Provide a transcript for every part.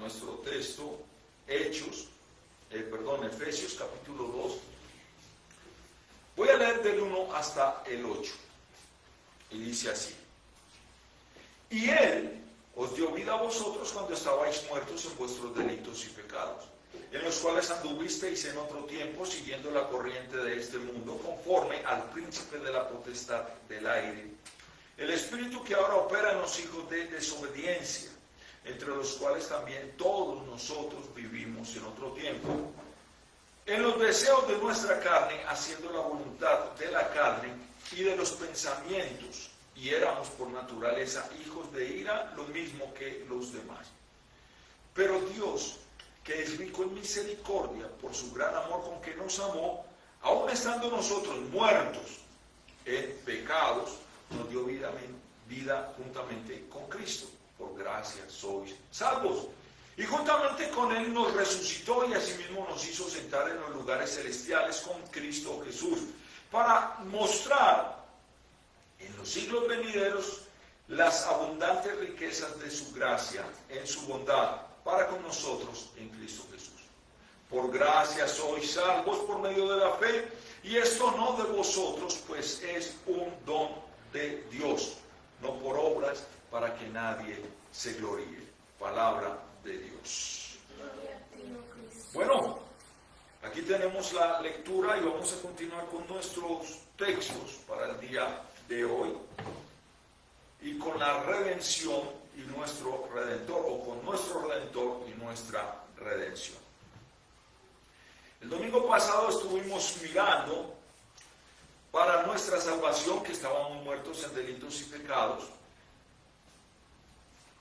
nuestro texto, Efesios capítulo 2. Voy a leer del 1 hasta el 8. Y dice así: y Él os dio vida a vosotros cuando estabais muertos en vuestros delitos y pecados, en los cuales anduvisteis en otro tiempo, siguiendo la corriente de este mundo, conforme al príncipe de la potestad del aire, el espíritu que ahora opera en los hijos de desobediencia, entre los cuales también todos nosotros vivimos en otro tiempo, en los deseos de nuestra carne, haciendo la voluntad de la carne y de los pensamientos, y éramos por naturaleza hijos de ira, lo mismo que los demás. Pero Dios, que es rico en misericordia, por su gran amor con que nos amó, aun estando nosotros muertos en pecados, nos dio vida juntamente con Cristo. Por gracia sois salvos. Y juntamente con Él nos resucitó y asimismo nos hizo sentar en los lugares celestiales con Cristo Jesús, para mostrar en los siglos venideros las abundantes riquezas de su gracia en su bondad para con nosotros en Cristo Jesús. Por gracia sois salvos por medio de la fe, y esto no de vosotros, pues es un don de Dios, no por obras, para que nadie se gloríe. Palabra de Dios. Bueno, aquí tenemos la lectura y vamos a continuar con nuestros textos para el día de hoy, y con la redención y nuestro redentor, o con nuestro redentor y nuestra redención. El domingo pasado estuvimos mirando para nuestra salvación, que estábamos muertos en delitos y pecados.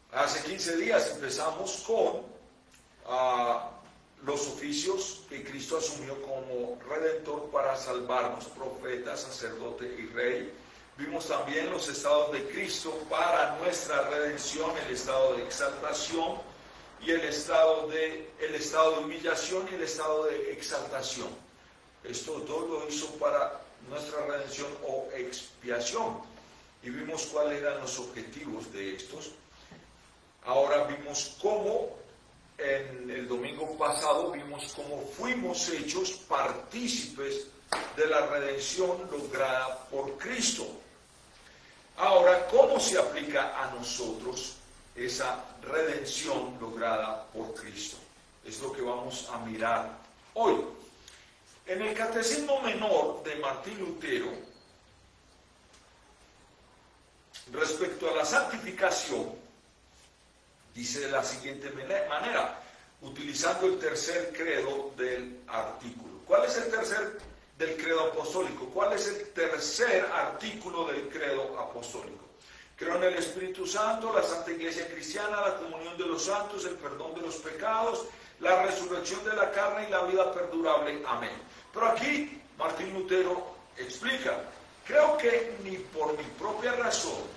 Hace 15 días empezamos con los oficios que Cristo asumió como redentor para salvarnos, profeta, sacerdote y rey. Vimos también los estados de Cristo para nuestra redención, el estado de exaltación y el estado de humillación y el estado de exaltación. Esto todo lo hizo para nuestra redención o expiación, y vimos cuáles eran los objetivos de estos. Ahora vimos cómo, en el domingo pasado, vimos cómo fuimos hechos partícipes de la redención lograda por Cristo. Ahora, ¿cómo se aplica a nosotros esa redención lograda por Cristo? Es lo que vamos a mirar hoy. En el Catecismo Menor de Martín Lutero, respecto a la santificación, dice de la siguiente manera, utilizando el tercer credo del artículo. ¿Cuál es el tercer del credo apostólico? ¿Cuál es el tercer artículo del credo apostólico? Creo en el Espíritu Santo, la Santa Iglesia Cristiana, la comunión de los santos, el perdón de los pecados, la resurrección de la carne y la vida perdurable. Amén. Pero aquí Martín Lutero explica: creo que ni por mi propia razón,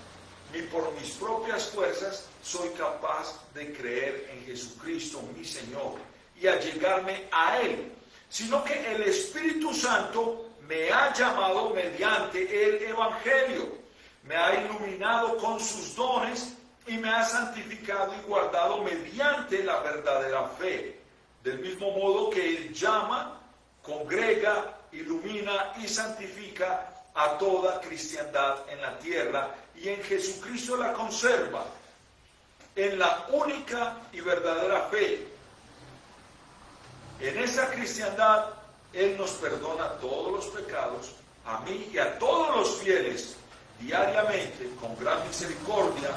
ni por mis propias fuerzas soy capaz de creer en Jesucristo, mi Señor, y allegarme a Él, sino que el Espíritu Santo me ha llamado mediante el Evangelio, me ha iluminado con sus dones y me ha santificado y guardado mediante la verdadera fe, del mismo modo que Él llama, congrega, ilumina y santifica a toda cristiandad en la tierra, y en Jesucristo la conserva en la única y verdadera fe. En esa cristiandad Él nos perdona todos los pecados, a mí y a todos los fieles, diariamente, con gran misericordia,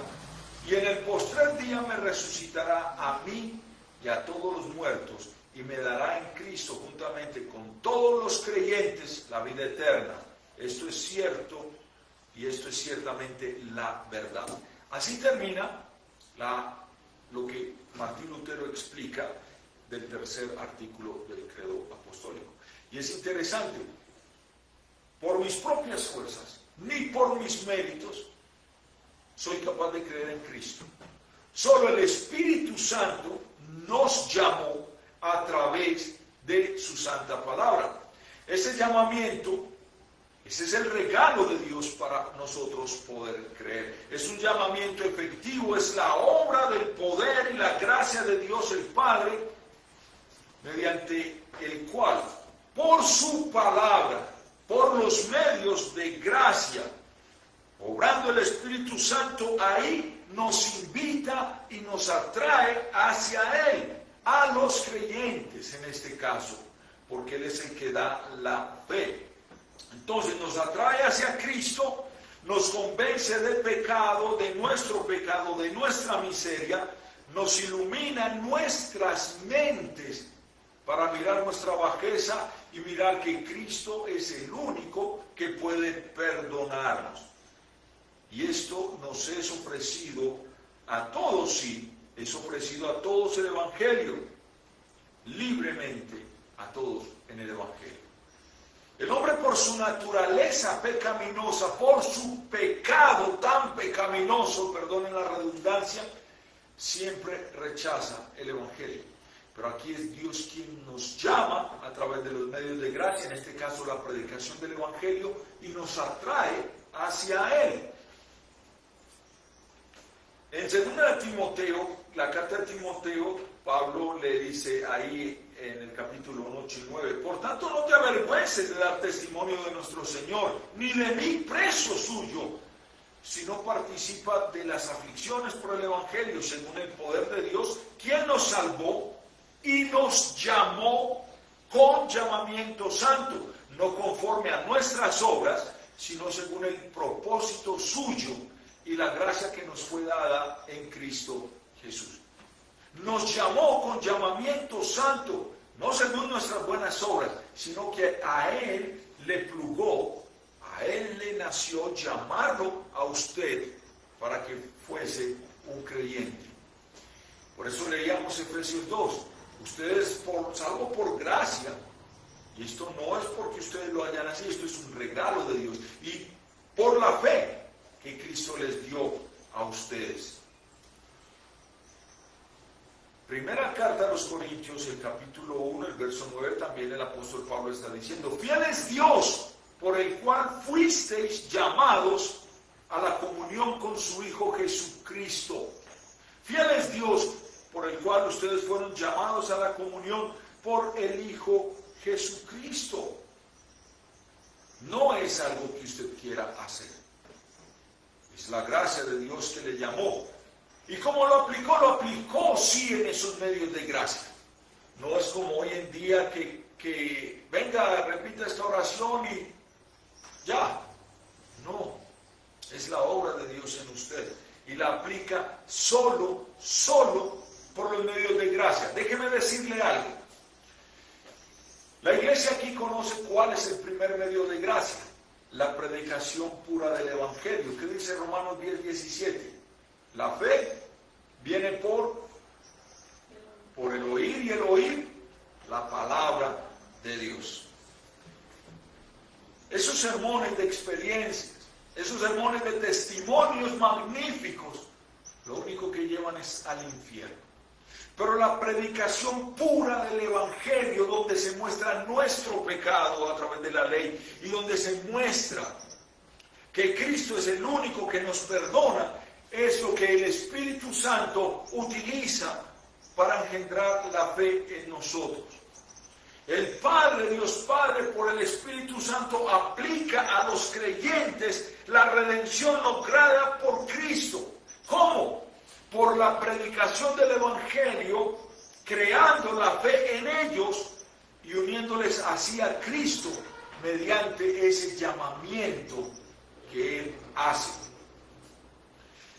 y en el postrer día me resucitará a mí y a todos los muertos, y me dará en Cristo juntamente con todos los creyentes la vida eterna. Esto es cierto, y esto es ciertamente la verdad. Así termina lo que Martín Lutero explica del tercer artículo del credo apostólico. Y es interesante: por mis propias fuerzas, ni por mis méritos, soy capaz de creer en Cristo. Solo el Espíritu Santo nos llamó a través de su santa palabra. Ese llamamiento Ese es el regalo de Dios para nosotros poder creer. Es un llamamiento efectivo, es la obra del poder y la gracia de Dios el Padre, mediante el cual, por su palabra, por los medios de gracia, obrando el Espíritu Santo ahí, nos invita y nos atrae hacia Él, a los creyentes en este caso, porque Él es el que da la fe. Entonces nos atrae hacia Cristo, nos convence del pecado, de nuestra miseria, nos ilumina nuestras mentes para mirar nuestra bajeza y mirar que Cristo es el único que puede perdonarnos. Y esto nos es ofrecido a todos, sí, es ofrecido a todos el Evangelio, libremente a todos en el Evangelio. El hombre por su naturaleza pecaminosa, por su pecado tan pecaminoso, perdonen la redundancia, siempre rechaza el Evangelio. Pero aquí es Dios quien nos llama a través de los medios de gracia, en este caso la predicación del Evangelio, y nos atrae hacia Él. En 2 Timoteo, la carta de Timoteo, Pablo le dice ahí en el capítulo 1, 8 y 9, por tanto no te avergüences de dar testimonio de nuestro Señor, ni de mí preso suyo, sino participa de las aflicciones por el Evangelio, según el poder de Dios, quien nos salvó y nos llamó con llamamiento santo, no conforme a nuestras obras, sino según el propósito suyo y la gracia que nos fue dada en Cristo Jesús. Nos llamó con llamamiento santo, no según nuestras buenas obras, sino que a Él le plugó, a Él le nació llamarlo a usted para que fuese un creyente. Por eso leíamos Efesios 2, ustedes salvo por gracia, y esto no es porque ustedes lo hayan nacido, esto es un regalo de Dios, y por la fe que Cristo les dio a ustedes. Primera carta a los Corintios, el capítulo 1, el verso 9, también el apóstol Pablo está diciendo, fiel es Dios, por el cual fuisteis llamados a la comunión con su Hijo Jesucristo. Fiel es Dios, por el cual ustedes fueron llamados a la comunión por el Hijo Jesucristo. No es algo que usted quiera hacer. Es la gracia de Dios que le llamó. ¿Y cómo lo aplicó? Lo aplicó, sí, en esos medios de gracia. No es como hoy en día que venga, repita esta oración y ya. No, es la obra de Dios en usted. Y la aplica solo por los medios de gracia. Déjeme decirle algo. La iglesia aquí conoce cuál es el primer medio de gracia. La predicación pura del Evangelio. ¿Qué dice Romanos 10, 17? La fe viene por el oír y el oír la palabra de Dios. Esos sermones de experiencias, esos sermones de testimonios magníficos, lo único que llevan es al infierno. Pero la predicación pura del Evangelio, donde se muestra nuestro pecado a través de la ley y donde se muestra que Cristo es el único que nos perdona, es lo que el Espíritu Santo utiliza para engendrar la fe en nosotros. El Padre, Dios Padre, por el Espíritu Santo aplica a los creyentes la redención lograda por Cristo. ¿Cómo? Por la predicación del Evangelio, creando la fe en ellos y uniéndoles así a Cristo mediante ese llamamiento que Él hace.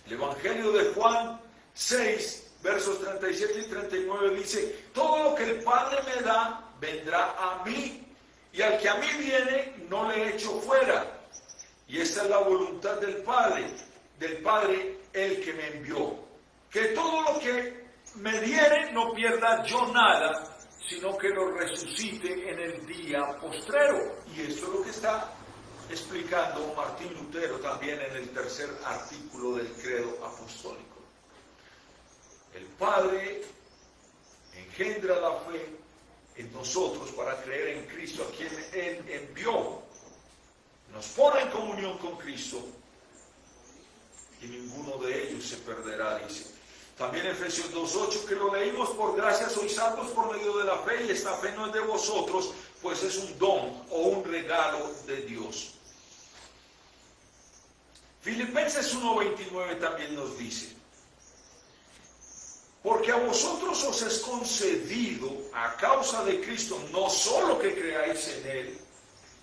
El Evangelio de Juan 6, versos 37 y 39 dice, todo lo que el Padre me da, vendrá a mí, y al que a mí viene, no le echo fuera. Y esta es la voluntad del Padre el que me envió. Que todo lo que me diere, no pierda yo nada, sino que lo resucite en el día postrero. Y esto es lo que está explicando Martín Lutero también en el tercer artículo del credo apostólico. El Padre engendra la fe en nosotros para creer en Cristo, a quien Él envió. nos pone en comunión con Cristo y ninguno de ellos se perderá, dice. También Efesios 2:8, que lo leímos: por gracia sois salvos por medio de la fe, y esta fe no es de vosotros, pues es un don o un regalo de Dios. Filipenses 1:29 también nos dice: porque a vosotros os es concedido a causa de Cristo no solo que creáis en Él,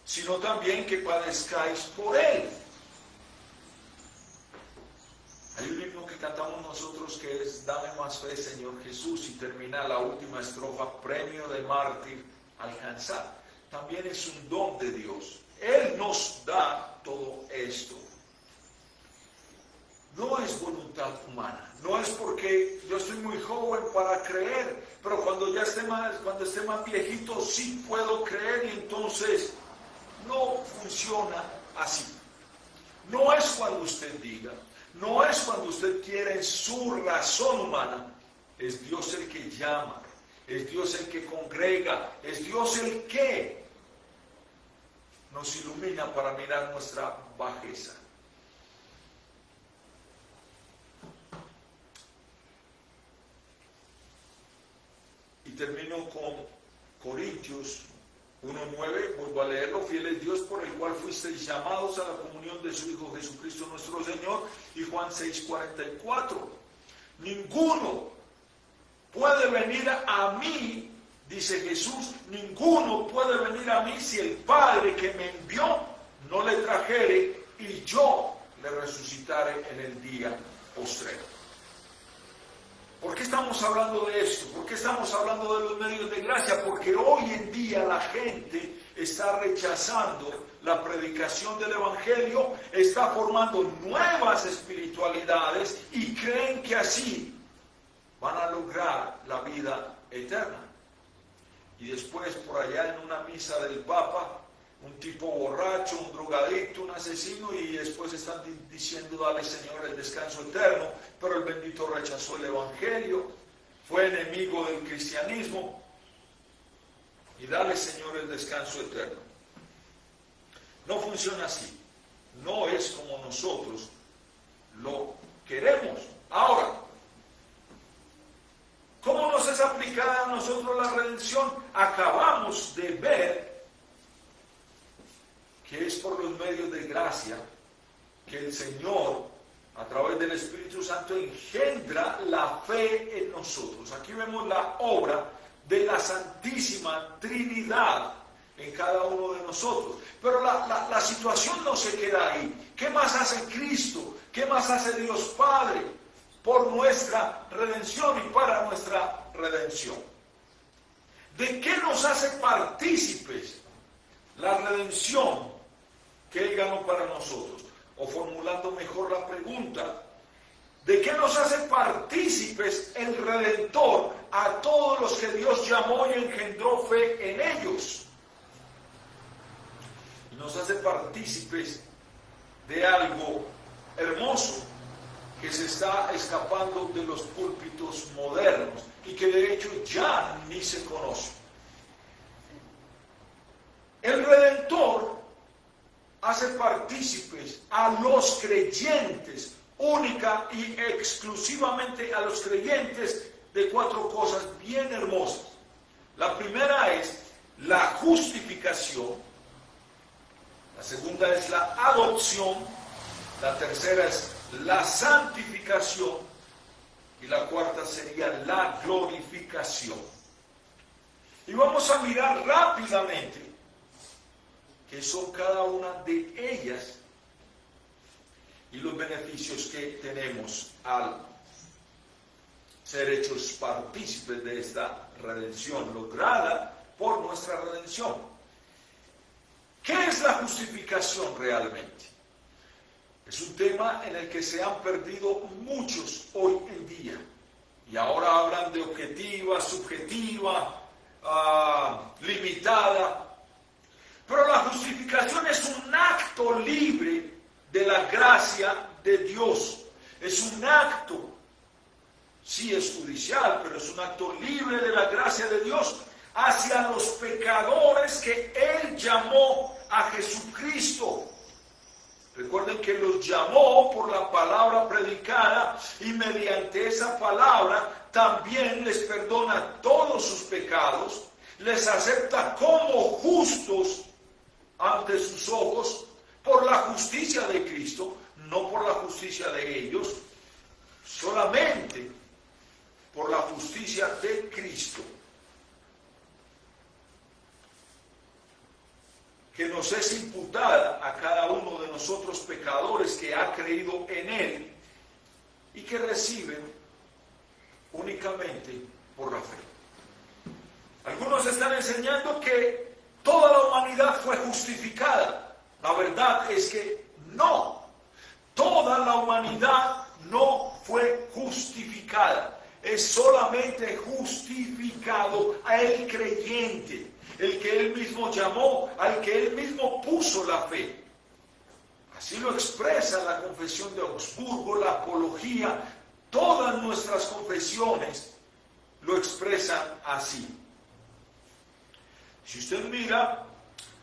sino también que padezcáis por Él. Hay un himno que cantamos nosotros que es: dame más fe, Señor Jesús, y termina la última estrofa: premio de mártir alcanzar. También es un don de Dios. Él nos da todo esto. No es voluntad humana. No es porque yo estoy muy joven para creer, pero cuando esté más viejito sí puedo creer, y entonces no funciona así. No es cuando usted diga, no es cuando usted quiere en su razón humana. Es Dios el que llama, es Dios el que congrega, es Dios el que nos ilumina para mirar nuestra bajeza. Y termino con Corintios 1:9, vuelvo a leerlo: fiel es Dios por el cual fuisteis llamados a la comunión de su Hijo Jesucristo nuestro Señor. Y Juan 6:44, ninguno puede venir a mí, dice Jesús, ninguno puede venir a mí si el Padre que me envió no le trajere y yo le resucitare en el día postrero. ¿Por qué estamos hablando de esto? ¿Por qué estamos hablando de los medios de gracia? Porque hoy en día la gente está rechazando la predicación del Evangelio, está formando nuevas espiritualidades y creen que así van a lograr la vida eterna. Y después, por allá en una misa del Papa, un tipo borracho, un drogadicto, un asesino, y después están diciendo: dale, Señor, el descanso eterno. Pero el bendito rechazó el Evangelio, fue enemigo del cristianismo, y dale, Señor, el descanso eterno. No funciona así. No es como nosotros lo queremos. Ahora, ¿cómo nos es aplicada a nosotros la redención? Acabamos de ver que es por los medios de gracia que el Señor, a través del Espíritu Santo, engendra la fe en nosotros. Aquí vemos la obra de la Santísima Trinidad en cada uno de nosotros. Pero la situación no se queda ahí. ¿Qué más hace Cristo? ¿Qué más hace Dios Padre por nuestra redención y para nuestra redención? ¿De qué nos hace partícipes la redención que Él ganó para nosotros? O formulando mejor la pregunta: ¿de qué nos hace partícipes el Redentor a todos los que Dios llamó y engendró fe en ellos? Y nos hace partícipes de algo hermoso que se está escapando de los púlpitos modernos y que de hecho ya ni se conoce. El Redentor hace partícipes a los creyentes, única y exclusivamente a los creyentes, de 4 cosas bien hermosas. La primera es la justificación, la segunda es la adopción, la tercera es la santificación y la cuarta sería la glorificación. Y vamos a mirar rápidamente que son cada una de ellas y los beneficios que tenemos al ser hechos partícipes de esta redención lograda por nuestra redención. ¿Qué es la justificación realmente? Es un tema en el que se han perdido muchos hoy en día. Y ahora hablan de objetiva, subjetiva, limitada. Pero la justificación es un acto libre de la gracia de Dios. Es un acto, sí es judicial, pero es un acto libre de la gracia de Dios hacia los pecadores que Él llamó a Jesucristo Recuerden que los llamó por la palabra predicada y mediante esa palabra también les perdona todos sus pecados, les acepta como justos ante sus ojos por la justicia de Cristo, no por la justicia de ellos, solamente por la justicia de Cristo, que nos es imputada a cada uno de nosotros pecadores que ha creído en Él y que reciben únicamente por la fe. Algunos están enseñando que toda la humanidad fue justificada. La verdad es que no, toda la humanidad no fue justificada. Es solamente justificado el creyente, el que él mismo llamó, al que él mismo puso la fe. Así lo expresa la Confesión de Augsburgo, la Apología, todas nuestras confesiones lo expresan así. Si usted mira,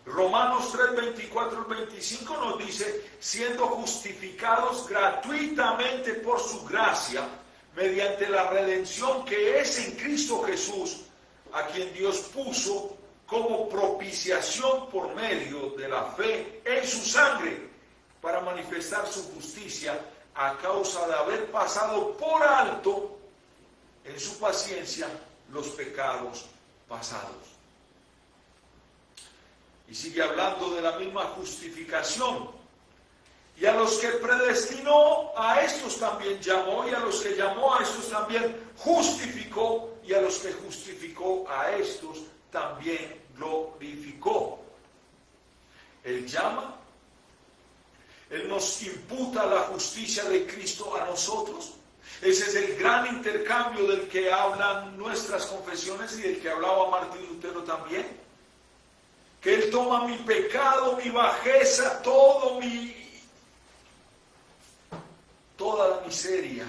Romanos 3, 24 y 25 nos dice, siendo justificados gratuitamente por su gracia, mediante la redención que es en Cristo Jesús, a quien Dios puso como propiciación por medio de la fe en su sangre, para manifestar su justicia a causa de haber pasado por alto en su paciencia los pecados pasados. Y sigue hablando de la misma justificación. Y a los que predestinó, a estos también llamó, y a los que llamó, a estos también justificó, y a los que justificó, a estos también glorificó. Él llama, Él nos imputa la justicia de Cristo a nosotros. Ese es el gran intercambio del que hablan nuestras confesiones y del que hablaba Martín Lutero también. Que Él toma mi pecado, mi bajeza, toda la miseria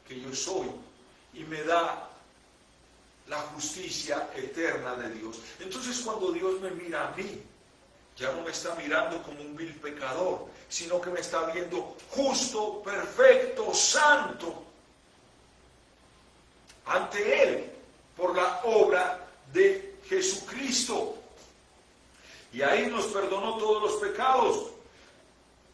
que yo soy, y me da la justicia eterna de Dios. Entonces, cuando Dios me mira a mí, ya no me está mirando como un vil pecador, sino que me está viendo justo, perfecto, santo ante Él por la obra de Jesucristo. Y ahí nos perdonó todos los pecados.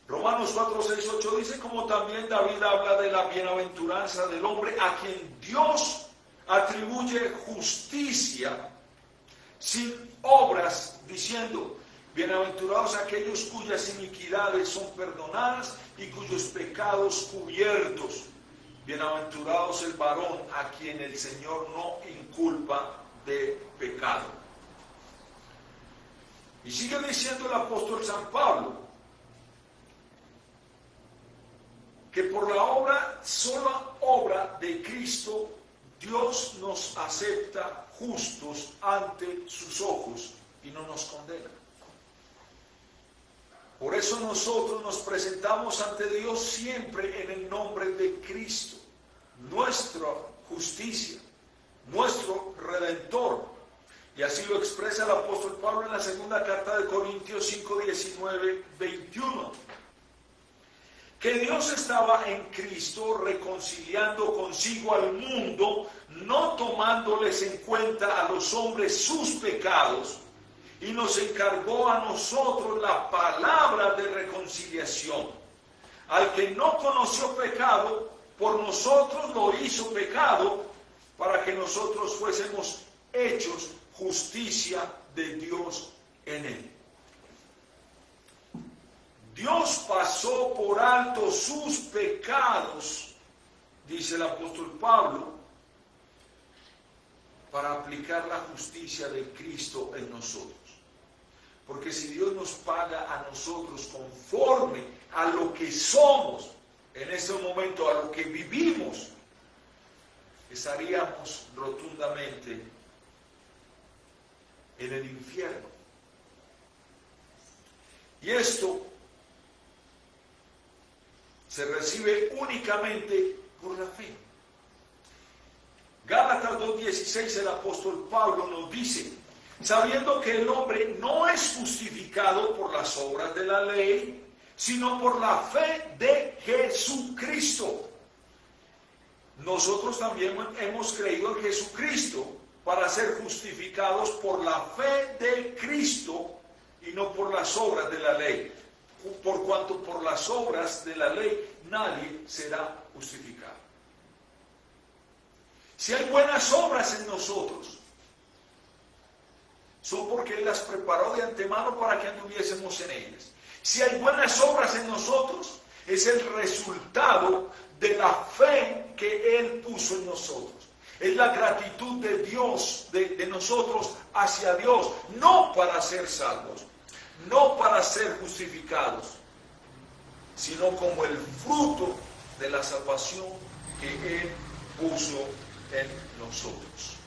Romanos 4, 6, 8 dice, como también David habla de la bienaventuranza del hombre a quien Dios atribuye justicia sin obras, diciendo, bienaventurados aquellos cuyas iniquidades son perdonadas y cuyos pecados cubiertos. Bienaventurados el varón a quien el Señor no inculpa de pecado. Y sigue diciendo el apóstol San Pablo, que por la sola obra de Cristo, Dios nos acepta justos ante sus ojos y no nos condena. Por eso nosotros nos presentamos ante Dios siempre en el nombre de Cristo, nuestra justicia, nuestro Redentor. Y así lo expresa el apóstol Pablo en la segunda carta de Corintios 5, 19, 21. Que Dios estaba en Cristo reconciliando consigo al mundo, no tomándoles en cuenta a los hombres sus pecados, y nos encargó a nosotros la palabra de reconciliación. Al que no conoció pecado, por nosotros lo hizo pecado, para que nosotros fuésemos hechos justicia de Dios en él. Dios pasó por alto sus pecados, dice el apóstol Pablo, para aplicar la justicia de Cristo en nosotros. Porque si Dios nos paga a nosotros conforme a lo que somos, en este momento a lo que vivimos, estaríamos rotundamente en el infierno. Y esto se recibe únicamente por la fe. Gálatas 2:16, el apóstol Pablo nos dice, sabiendo que el hombre no es justificado por las obras de la ley, sino por la fe de Jesucristo. Nosotros también hemos creído en Jesucristo para ser justificados por la fe de Cristo y no por las obras de la ley. Por cuanto por las obras de la ley nadie será justificado. Si hay buenas obras en nosotros, son porque Él las preparó de antemano para que anduviésemos en ellas. Si hay buenas obras en nosotros, es el resultado de la fe que Él puso en nosotros. Es la gratitud de Dios, de nosotros hacia Dios, no para ser salvos, no para ser justificados, sino como el fruto de la salvación que Él puso en nosotros.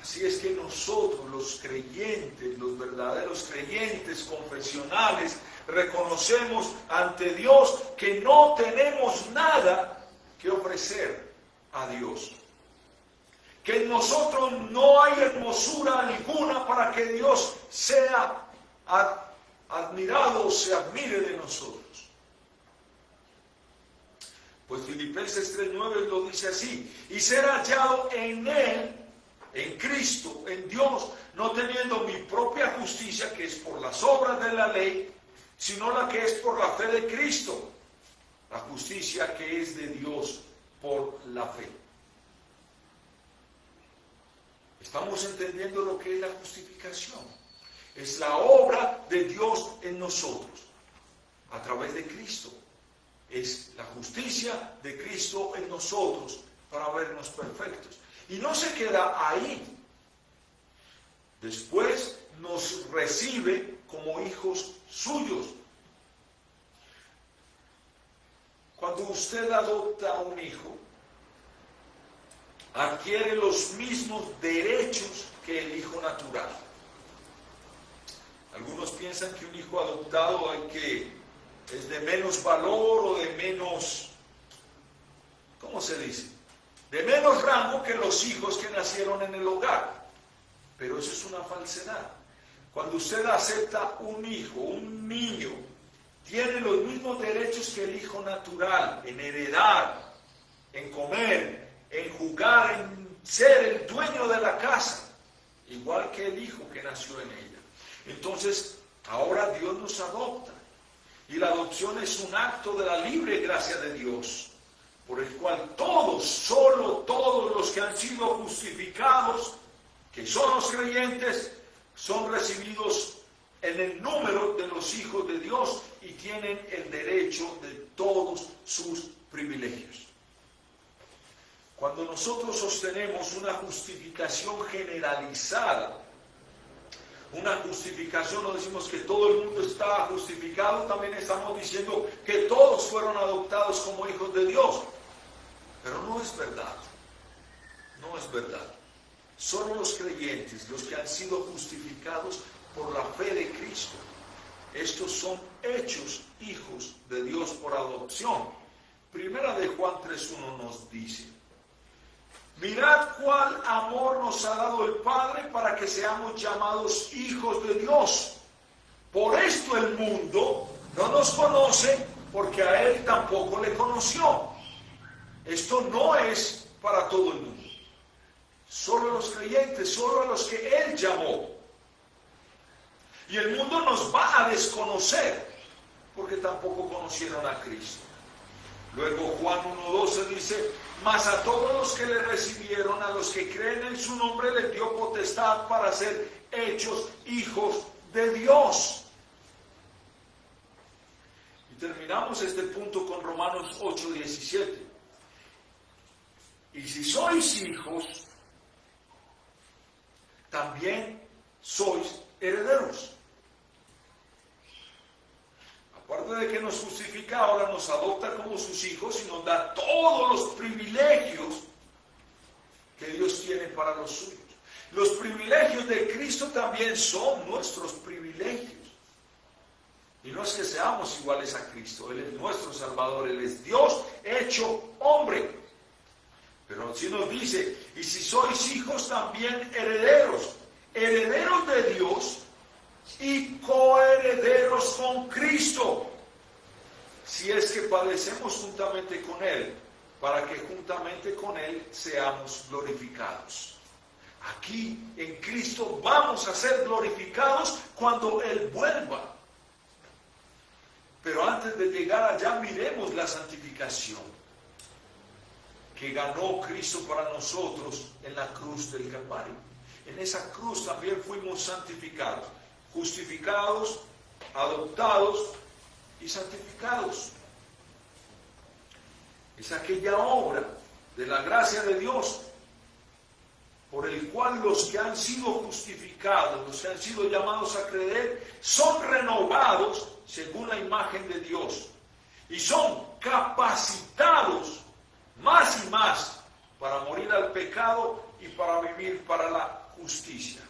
Así es que nosotros, los creyentes, los verdaderos creyentes confesionales, reconocemos ante Dios que no tenemos nada que ofrecer a Dios. Que en nosotros no hay hermosura alguna para que Dios sea admirado o se admire de nosotros. Pues Filipenses 3:9 lo dice así: y ser hallado en Él, en Cristo, en Dios, no teniendo mi propia justicia, que es por las obras de la ley, sino la que es por la fe de Cristo, la justicia que es de Dios por la fe. ¿Estamos entendiendo lo que es la justificación? Es la obra de Dios en nosotros, a través de Cristo. Es la justicia de Cristo en nosotros para vernos perfectos. Y no se queda ahí. Después nos recibe como hijos suyos. Cuando usted adopta a un hijo, adquiere los mismos derechos que el hijo natural. Algunos piensan que un hijo adoptado es de menos valor o de menos, ¿cómo se dice? De menos rango que los hijos que nacieron en el hogar. Pero eso es una falsedad. Cuando usted acepta un hijo, un niño, tiene los mismos derechos que el hijo natural, en heredar, en comer, en jugar, en ser el dueño de la casa, igual que el hijo que nació en ella. Entonces, ahora Dios nos adopta. Y la adopción es un acto de la libre gracia de Dios, por el cual solo todos los que han sido justificados, que son los creyentes, son recibidos en el número de los hijos de Dios y tienen el derecho de todos sus privilegios. Cuando nosotros sostenemos una justificación generalizada, una justificación, no decimos que todo el mundo está justificado, también estamos diciendo que todos fueron adoptados como hijos de Dios. Pero no es verdad, no es verdad. Solo los creyentes, los que han sido justificados por la fe de Cristo, estos son hechos hijos de Dios por adopción. Primera de Juan 3:1 nos dice: mirad cuál amor nos ha dado el Padre para que seamos llamados hijos de Dios. Por esto el mundo no nos conoce, porque a Él tampoco le conoció. Esto no es para todo el mundo. Solo a los creyentes, solo a los que Él llamó. Y el mundo nos va a desconocer, porque tampoco conocieron a Cristo. Luego Juan 1:12 dice: mas a todos los que le recibieron, a los que creen en su nombre, les dio potestad para ser hechos hijos de Dios. Y terminamos este punto con Romanos 8:17. Y si sois hijos, también sois herederos. Aparte de que nos justifica, ahora nos adopta como sus hijos y nos da todos los privilegios que Dios tiene para los suyos. Los privilegios de Cristo también son nuestros privilegios. Y no es que seamos iguales a Cristo, Él es nuestro Salvador, Él es Dios hecho hombre. Pero así nos dice: y si sois hijos, también herederos, herederos de Dios y coherederos con Cristo, si es que padecemos juntamente con Él, para que juntamente con Él seamos glorificados. Aquí en Cristo vamos a ser glorificados cuando Él vuelva. Pero antes de llegar allá, miremos la santificación que ganó Cristo para nosotros en la cruz del Calvario. En esa cruz también fuimos santificados, justificados, adoptados y santificados. Es aquella obra de la gracia de Dios por el cual los que han sido justificados, los que han sido llamados a creer, son renovados según la imagen de Dios y son capacitados más y más para morir al pecado y para vivir para la justicia.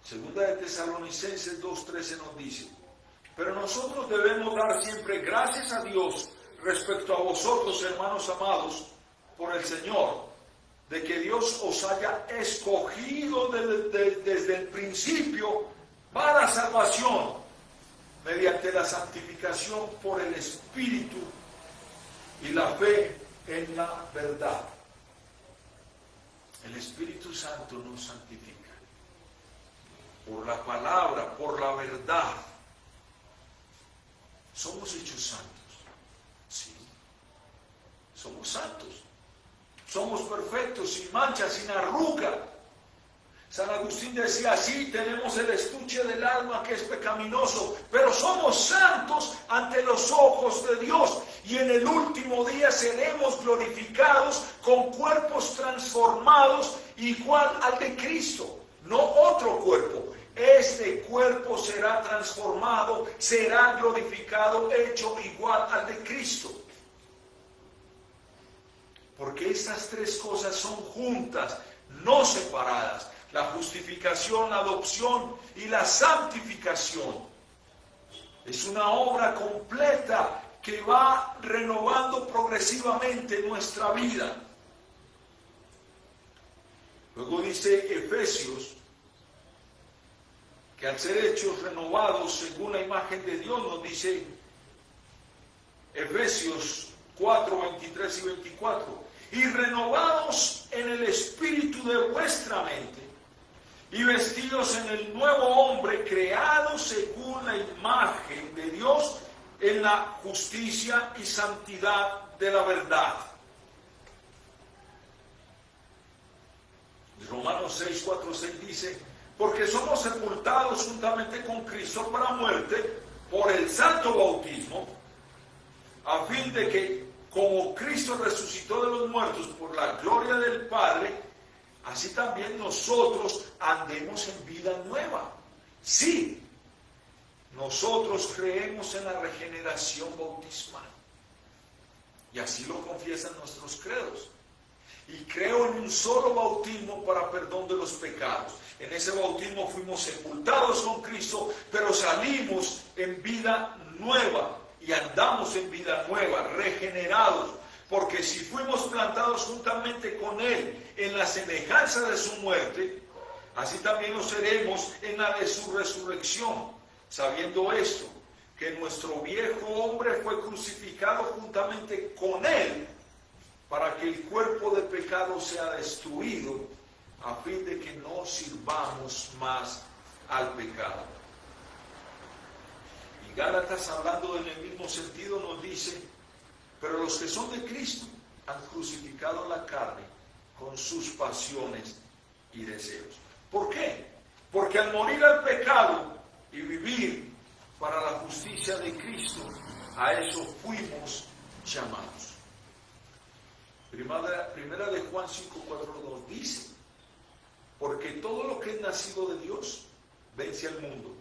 Segunda de Tesalonicenses 2:13 nos dice: pero nosotros debemos dar siempre gracias a Dios respecto a vosotros, hermanos amados, por el Señor, de que Dios os haya escogido desde el principio para salvación, mediante la santificación por el Espíritu y la fe en la verdad. El Espíritu Santo nos santifica por la palabra, por la verdad. ¿Somos hechos santos? Sí. Somos santos. Somos perfectos, sin mancha, sin arruga. San Agustín decía así: tenemos el estuche del alma que es pecaminoso, pero somos santos ante los ojos de Dios. Y en el último día seremos glorificados con cuerpos transformados igual al de Cristo. No otro cuerpo. Este cuerpo será transformado, será glorificado, hecho igual al de Cristo. Porque estas tres cosas son juntas, no separadas. La justificación, la adopción y la santificación. Es una obra completa que va renovando progresivamente nuestra vida. Luego dice Efesios que al ser hechos renovados según la imagen de Dios, nos dice Efesios 4, 23 y 24, y renovados en el espíritu de vuestra mente, y vestidos en el nuevo hombre, creado según la imagen de Dios, en la justicia y santidad de la verdad. Romanos 6, 4, 6 dice: porque somos sepultados juntamente con Cristo para muerte por el santo bautismo, a fin de que, como Cristo resucitó de los muertos por la gloria del Padre, así también nosotros andemos en vida nueva. Sí, nosotros creemos en la regeneración bautismal. Y así lo confiesan nuestros credos. Y creo en un solo bautismo para perdón de los pecados. En ese bautismo fuimos sepultados con Cristo, pero salimos en vida nueva y andamos en vida nueva, regenerados. Porque si fuimos plantados juntamente con Él en la semejanza de su muerte, así también lo seremos en la de su resurrección. Sabiendo esto, que nuestro viejo hombre fue crucificado juntamente con Él, para que el cuerpo de pecado sea destruido, a fin de que no sirvamos más al pecado. Y Gálatas, hablando en el mismo sentido, nos dice: pero los que son de Cristo han crucificado la carne con sus pasiones y deseos. ¿Por qué? Porque al morir al pecado y vivir para la justicia de Cristo, a eso fuimos llamados. Primera de Juan 5:4 dice: porque todo lo que es nacido de Dios vence al mundo.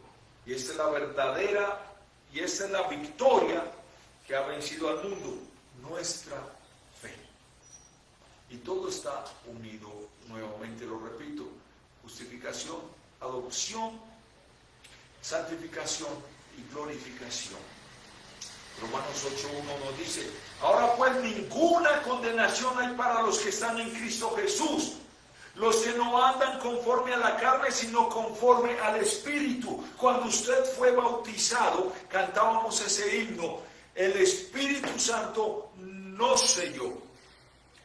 Y esta es la verdadera, y esta es la victoria que ha vencido al mundo, nuestra fe. Y todo está unido, nuevamente lo repito: justificación, adopción, santificación y glorificación. Romanos 8:1 nos dice: ahora pues ninguna condenación hay para los que están en Cristo Jesús, los que no andan conforme a la carne, sino conforme al Espíritu. Cuando usted fue bautizado, cantábamos ese himno, el Espíritu Santo nos selló.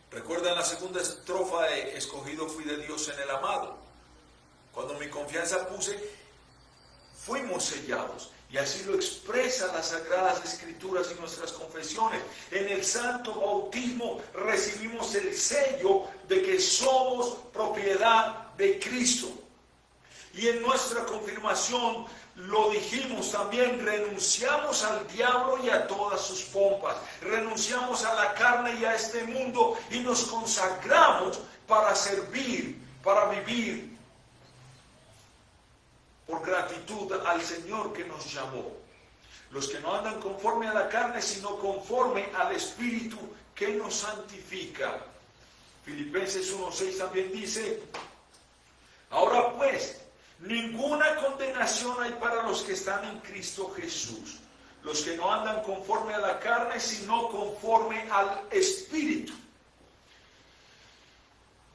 ¿Recuerdan la segunda estrofa de escogido fui de Dios en el amado? Cuando mi confianza puse, fuimos sellados. Y así lo expresan las Sagradas Escrituras y nuestras confesiones. En el santo bautismo recibimos el sello de que somos propiedad de Cristo. Y en nuestra confirmación lo dijimos también, renunciamos al diablo y a todas sus pompas. Renunciamos a la carne y a este mundo y nos consagramos para servir, para vivir por gratitud al Señor que nos llamó. Los que no andan conforme a la carne, sino conforme al Espíritu que nos santifica. Filipenses 1:6 también dice, ahora pues, ninguna condenación hay para los que están en Cristo Jesús, los que no andan conforme a la carne, sino conforme al Espíritu.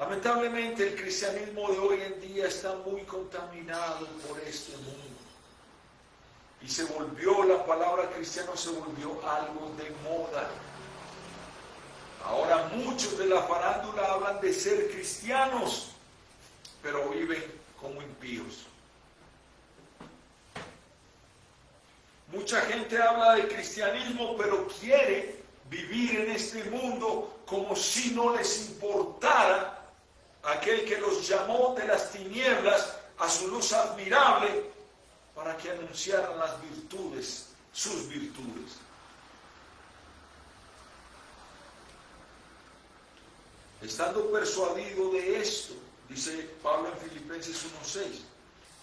Lamentablemente el cristianismo de hoy en día está muy contaminado por este mundo. Y la palabra cristiano se volvió algo de moda. Ahora muchos de la farándula hablan de ser cristianos, pero viven como impíos. Mucha gente habla de cristianismo, pero quiere vivir en este mundo como si no les importara aquel que los llamó de las tinieblas a su luz admirable para que anunciaran las virtudes, sus virtudes. Estando persuadido de esto, dice Pablo en Filipenses 1:6,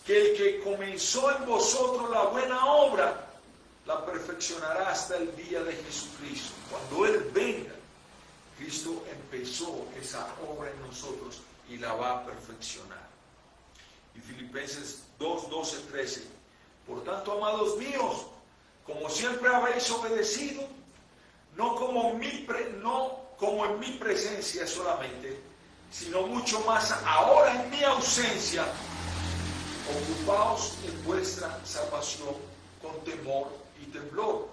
que el que comenzó en vosotros la buena obra, la perfeccionará hasta el día de Jesucristo. Cuando Él venga, Cristo empezó esa obra en nosotros y la va a perfeccionar. Y Filipenses 2:12-13, por tanto, amados míos, como siempre habéis obedecido, no como en mi presencia solamente, sino mucho más ahora en mi ausencia, ocupaos en vuestra salvación con temor y temblor,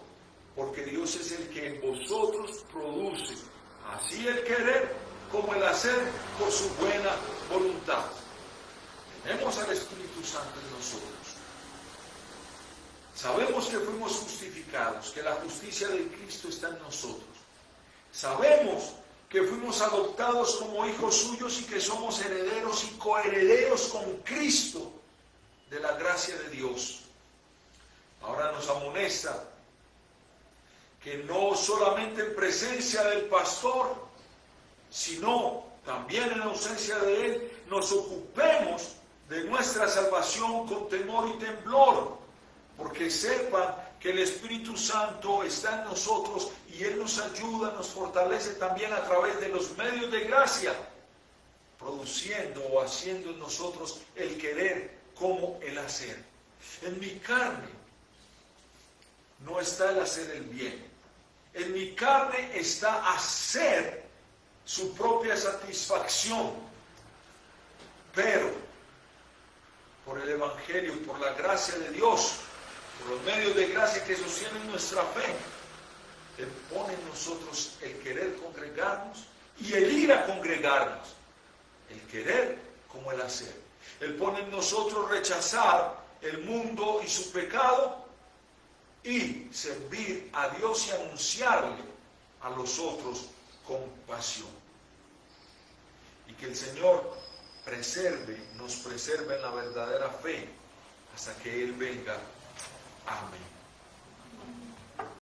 porque Dios es el que en vosotros produce así el querer como el hacer por su buena voluntad. Tenemos al Espíritu Santo en nosotros. Sabemos que fuimos justificados, que la justicia de Cristo está en nosotros. Sabemos que fuimos adoptados como hijos suyos y que somos herederos y coherederos con Cristo de la gracia de Dios. Ahora nos amonesta que no solamente en presencia del pastor, sino también en ausencia de él, nos ocupemos de nuestra salvación con temor y temblor, porque sepan que el Espíritu Santo está en nosotros y Él nos ayuda, nos fortalece también a través de los medios de gracia, produciendo o haciendo en nosotros el querer como el hacer. En mi carne no está el hacer el bien, en mi carne está hacer su propia satisfacción, pero por el Evangelio, por la gracia de Dios, por los medios de gracia que sostienen nuestra fe, Él pone en nosotros el querer congregarnos y el ir a congregarnos, el querer como el hacer. Él pone en nosotros rechazar el mundo y su pecado y servir a Dios y anunciarle a los otros con pasión. Y que el Señor nos preserve en la verdadera fe hasta que Él venga